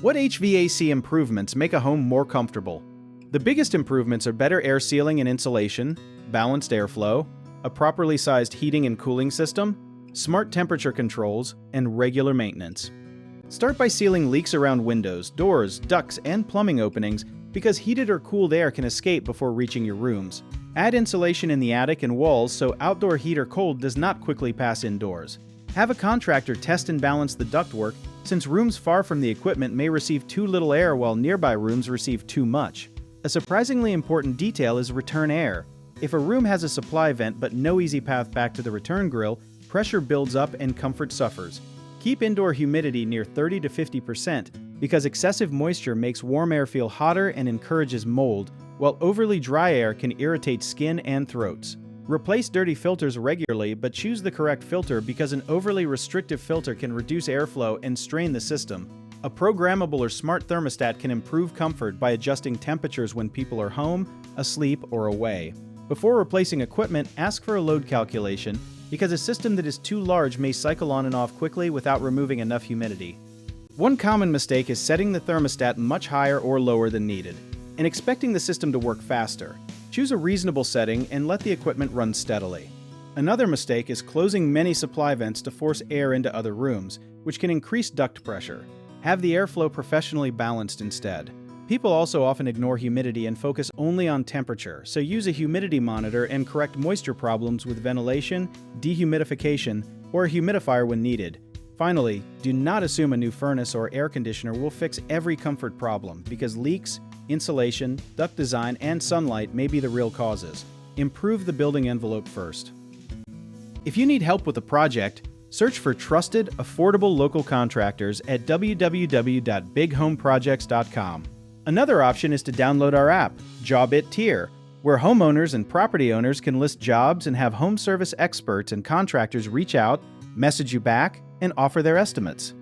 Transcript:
What HVAC improvements make a home more comfortable? The biggest improvements are better air sealing and insulation, balanced airflow, a properly sized heating and cooling system, smart temperature controls, and regular maintenance. Start by sealing leaks around windows, doors, ducts, and plumbing openings because heated or cooled air can escape before reaching your rooms. Add insulation in the attic and walls so outdoor heat or cold does not quickly pass indoors. Have a contractor test and balance the ductwork, since rooms far from the equipment may receive too little air while nearby rooms receive too much. A surprisingly important detail is return air. If a room has a supply vent but no easy path back to the return grill, pressure builds up and comfort suffers. Keep indoor humidity near 30 to 50% because excessive moisture makes warm air feel hotter and encourages mold, while overly dry air can irritate skin and throats. Replace dirty filters regularly, but choose the correct filter because an overly restrictive filter can reduce airflow and strain the system. A programmable or smart thermostat can improve comfort by adjusting temperatures when people are home, asleep, or away. Before replacing equipment, ask for a load calculation because a system that is too large may cycle on and off quickly without removing enough humidity. One common mistake is setting the thermostat much higher or lower than needed and expecting the system to work faster. Choose a reasonable setting and let the equipment run steadily. Another mistake is closing many supply vents to force air into other rooms, which can increase duct pressure. Have the airflow professionally balanced instead. People also often ignore humidity and focus only on temperature, so use a humidity monitor and correct moisture problems with ventilation, dehumidification, or a humidifier when needed. Finally, do not assume a new furnace or air conditioner will fix every comfort problem because leaks, insulation, duct design, and sunlight may be the real causes. Improve the building envelope first. If you need help with a project, search for trusted, affordable local contractors at www.bighomeprojects.com. Another option is to download our app, Job It Tier, where homeowners and property owners can list jobs and have home service experts and contractors reach out, message you back, and offer their estimates.